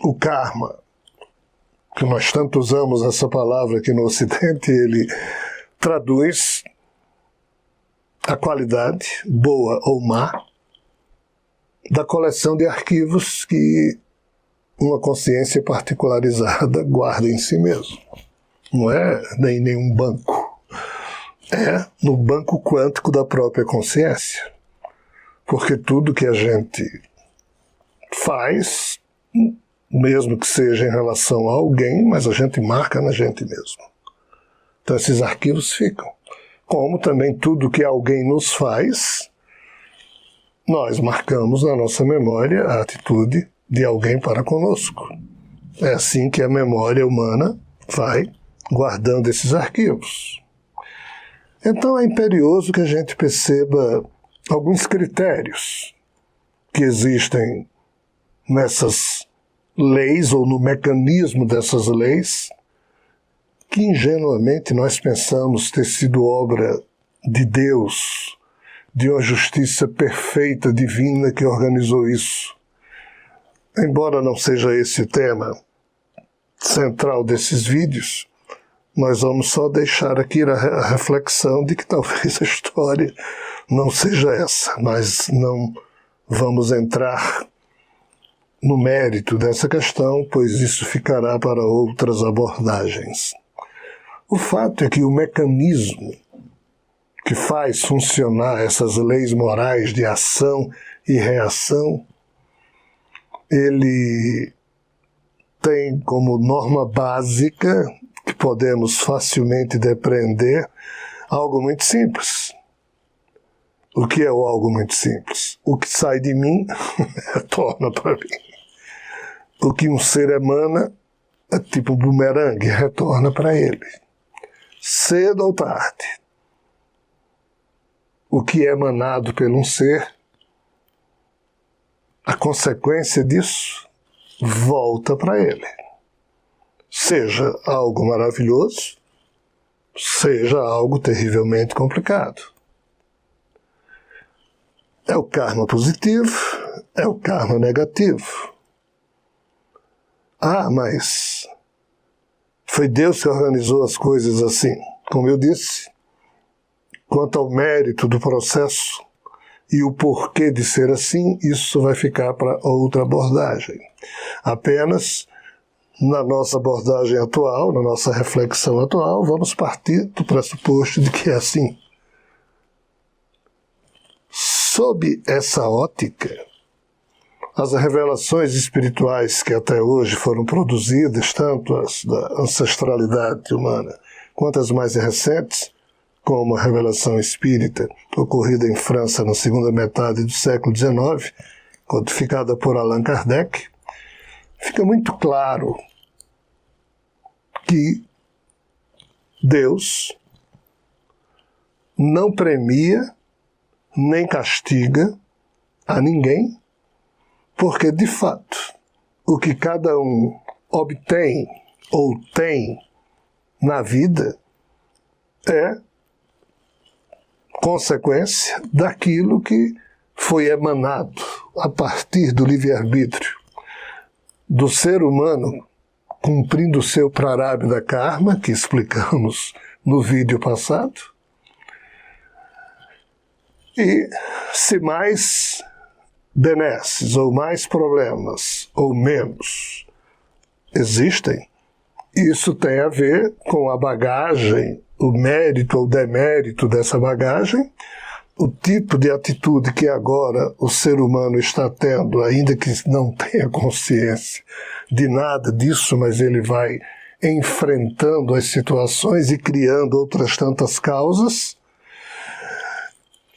o karma, que nós tanto usamos essa palavra aqui no Ocidente, ele traduz a qualidade, boa ou má, da coleção de arquivos que uma consciência particularizada guarda em si mesmo. Não é em nenhum banco. É no banco quântico da própria consciência. Porque tudo que a gente faz, mesmo que seja em relação a alguém, mas a gente marca na gente mesmo. Então esses arquivos ficam. Como também tudo que alguém nos faz, nós marcamos na nossa memória a atitude de alguém para conosco. É assim que a memória humana vai guardando esses arquivos. Então é imperioso que a gente perceba alguns critérios que existem nessas leis ou no mecanismo dessas leis que ingenuamente nós pensamos ter sido obra de Deus, de uma justiça perfeita, divina, que organizou isso. Embora não seja esse o tema central desses vídeos, nós vamos só deixar aqui a reflexão de que talvez a história não seja essa. Nós não vamos entrar no mérito dessa questão, pois isso ficará para outras abordagens. O fato é que o mecanismo que faz funcionar essas leis morais de ação e reação, ele tem como norma básica, que podemos facilmente depreender, algo muito simples. O que é o algo muito simples? O que sai de mim retorna para mim. O que um ser emana é tipo bumerangue, retorna para ele. Cedo ou tarde. O que é emanado por um ser, a consequência disso volta para ele. Seja algo maravilhoso, seja algo terrivelmente complicado. É o karma positivo, é o karma negativo. Ah, mas foi Deus que organizou as coisas assim. Como eu disse, quanto ao mérito do processo e o porquê de ser assim, isso vai ficar para outra abordagem. Apenas, na nossa abordagem atual, na nossa reflexão atual, vamos partir do pressuposto de que é assim. Sob essa ótica, as revelações espirituais que até hoje foram produzidas, tanto as da ancestralidade humana quanto as mais recentes, como a revelação espírita, ocorrida em França na segunda metade do século XIX, codificada por Allan Kardec, fica muito claro que Deus não premia nem castiga a ninguém, porque, de fato, o que cada um obtém ou tem na vida é consequência daquilo que foi emanado a partir do livre-arbítrio do ser humano, cumprindo o seu prarabdha karma, que explicamos no vídeo passado. E se mais benesses ou mais problemas ou menos existem, isso tem a ver com a bagagem, o mérito ou demérito dessa bagagem, o tipo de atitude que agora o ser humano está tendo, ainda que não tenha consciência de nada disso, mas ele vai enfrentando as situações e criando outras tantas causas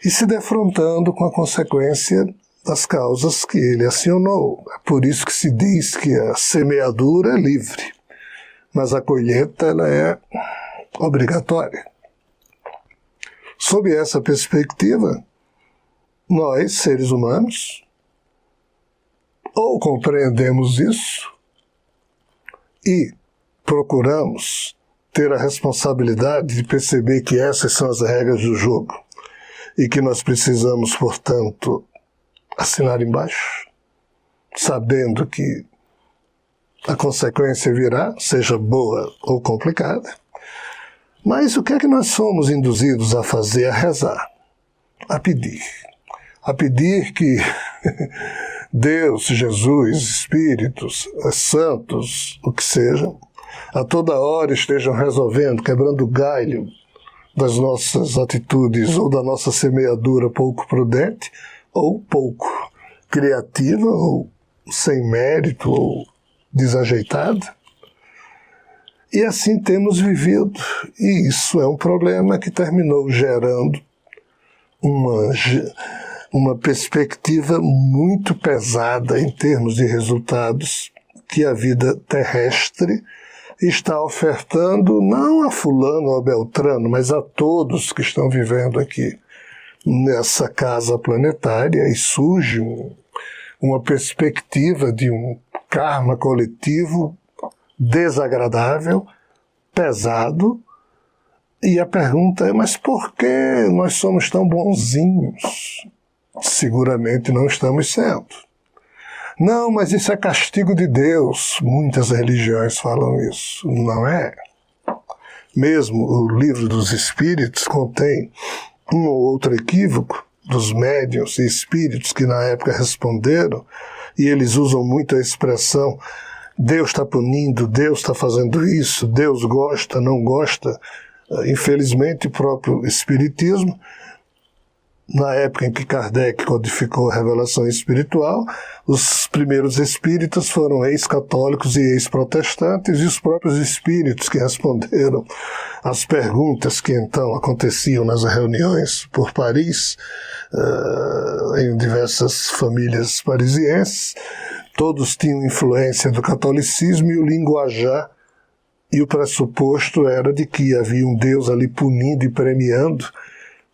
e se defrontando com a consequência das causas que ele acionou. É por isso que se diz que a semeadura é livre, mas a colheita ela é obrigatória. Sob essa perspectiva, nós, seres humanos, ou compreendemos isso e procuramos ter a responsabilidade de perceber que essas são as regras do jogo e que nós precisamos, portanto, assinar embaixo, sabendo que a consequência virá, seja boa ou complicada. Mas o que é que nós somos induzidos a fazer? A rezar, a pedir. A pedir que Deus, Jesus, espíritos, santos, o que seja, a toda hora estejam resolvendo, quebrando o galho das nossas atitudes ou da nossa semeadura pouco prudente ou pouco criativa ou sem mérito ou desajeitada. E assim temos vivido, e isso é um problema que terminou gerando uma perspectiva muito pesada em termos de resultados que a vida terrestre está ofertando, não a fulano ou a beltrano, mas a todos que estão vivendo aqui nessa casa planetária, e surge uma perspectiva de um karma coletivo desagradável, pesado, e a pergunta é, mas por que nós somos tão bonzinhos? Seguramente não estamos sendo. Não, mas isso é castigo de Deus. Muitas religiões falam isso. Não é. Mesmo o Livro dos Espíritos contém um ou outro equívoco dos médiuns e espíritos que na época responderam, e eles usam muito a expressão Deus está punindo, Deus está fazendo isso, Deus gosta, não gosta. Infelizmente, o próprio Espiritismo, na época em que Kardec codificou a revelação espiritual, os primeiros espíritas foram ex-católicos e ex-protestantes, e os próprios espíritos que responderam às perguntas que então aconteciam nas reuniões por Paris, em diversas famílias parisienses, todos tinham influência do catolicismo, e o linguajar e o pressuposto era de que havia um Deus ali punindo e premiando,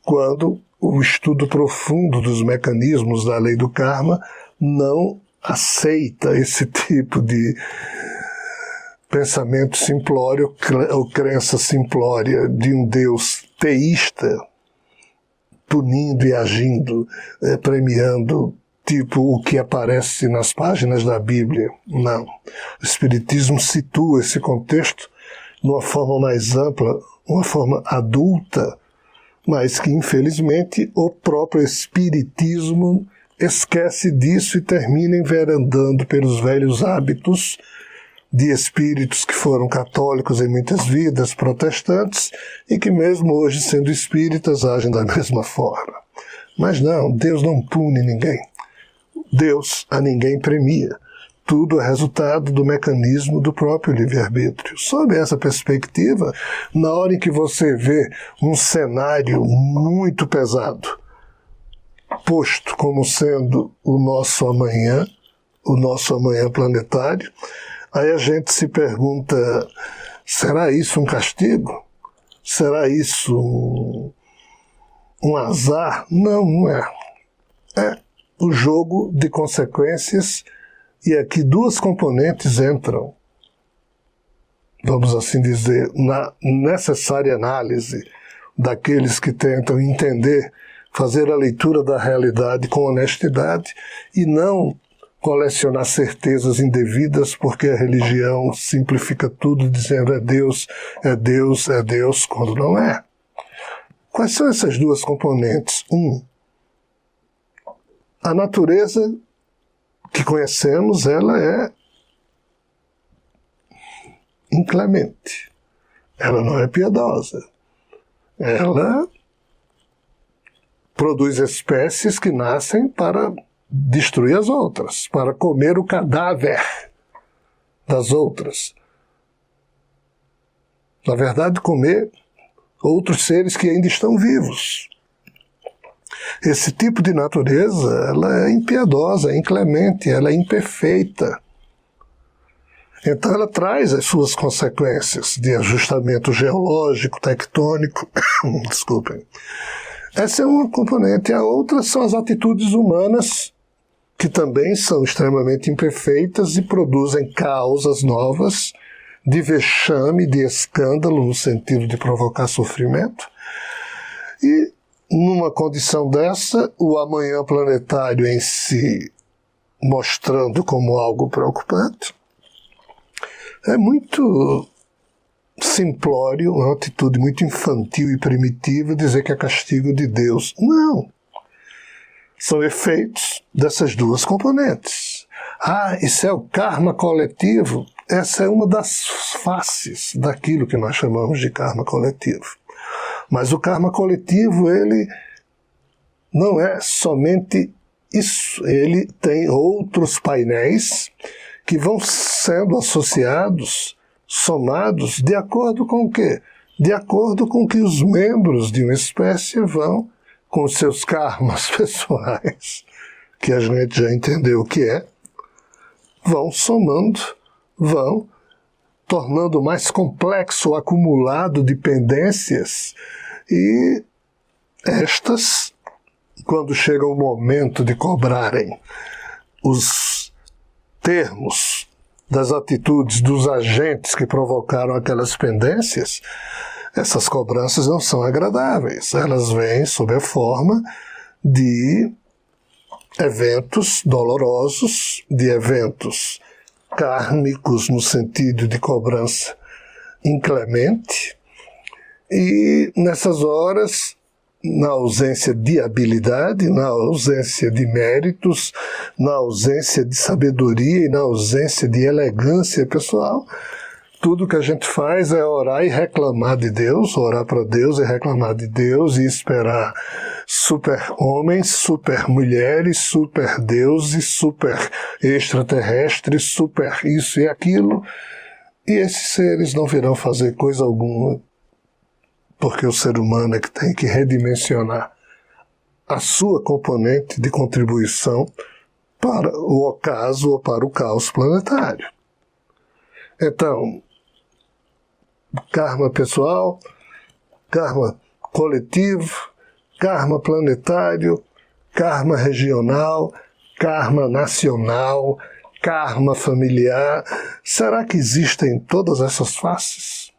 quando o estudo profundo dos mecanismos da lei do karma não aceita esse tipo de pensamento simplório ou crença simplória de um Deus teísta punindo e agindo, premiando, tipo o que aparece nas páginas da Bíblia. Não. O Espiritismo situa esse contexto de uma forma mais ampla, uma forma adulta, mas que, infelizmente, o próprio Espiritismo esquece disso e termina enverandando pelos velhos hábitos de espíritos que foram católicos em muitas vidas, protestantes, e que mesmo hoje, sendo espíritas, agem da mesma forma. Mas não, Deus não pune ninguém. Deus a ninguém premia. Tudo é resultado do mecanismo do próprio livre-arbítrio. Sob essa perspectiva, na hora em que você vê um cenário muito pesado, posto como sendo o nosso amanhã planetário, aí a gente se pergunta, será isso um castigo? Será isso um azar? Não, não é. É o jogo de consequências. E aqui duas componentes entram, vamos assim dizer, na necessária análise daqueles que tentam entender, fazer a leitura da realidade com honestidade e não colecionar certezas indevidas, porque a religião simplifica tudo dizendo é Deus, é Deus, é Deus, quando não é. Quais são essas duas componentes? A natureza que conhecemos, ela é inclemente. Ela não é piedosa. Ela produz espécies que nascem para destruir as outras, para comer o cadáver das outras. Na verdade, comer outros seres que ainda estão vivos. Esse tipo de natureza, ela é impiedosa, é inclemente, ela é imperfeita. Então ela traz as suas consequências de ajustamento geológico, tectônico. Desculpem. Essa é uma componente. A outra são as atitudes humanas, que também são extremamente imperfeitas e produzem causas novas de vexame, de escândalo, no sentido de provocar sofrimento. E numa condição dessa, o amanhã planetário em si mostrando como algo preocupante, É muito simplório, uma atitude muito infantil e primitiva dizer que é castigo de Deus. Não. São efeitos dessas duas componentes. Isso é o karma coletivo. Essa é uma das faces daquilo que nós chamamos de karma coletivo. Mas o karma coletivo, ele não é somente isso. Ele tem outros painéis que vão sendo associados, somados, de acordo com o quê? De acordo com que os membros de uma espécie vão, com os seus karmas pessoais, que a gente já entendeu o que é, vão somando, vão tornando mais complexo o acumulado de pendências, e estas, quando chega o momento de cobrarem os termos das atitudes dos agentes que provocaram aquelas pendências, essas cobranças não são agradáveis. Elas vêm sob a forma de eventos dolorosos, de eventos kármicos no sentido de cobrança inclemente, e nessas horas, na ausência de habilidade, na ausência de méritos, na ausência de sabedoria e na ausência de elegância pessoal, tudo que a gente faz é orar e reclamar de Deus, orar para Deus e reclamar de Deus e esperar super homens, super mulheres, super deuses, super extraterrestres, super isso e aquilo, e esses seres não virão fazer coisa alguma, porque o ser humano é que tem que redimensionar a sua componente de contribuição para o ocaso ou para o caos planetário. Então, karma pessoal, karma coletivo, karma planetário, karma regional, karma nacional, karma familiar. Será que existem todas essas faces?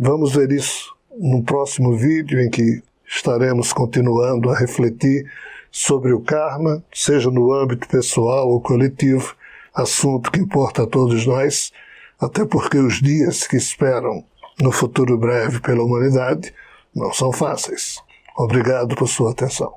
Vamos ver isso no próximo vídeo, em que estaremos continuando a refletir sobre o karma, seja no âmbito pessoal ou coletivo, assunto que importa a todos nós, até porque os dias que esperam no futuro breve pela humanidade não são fáceis. Obrigado por sua atenção.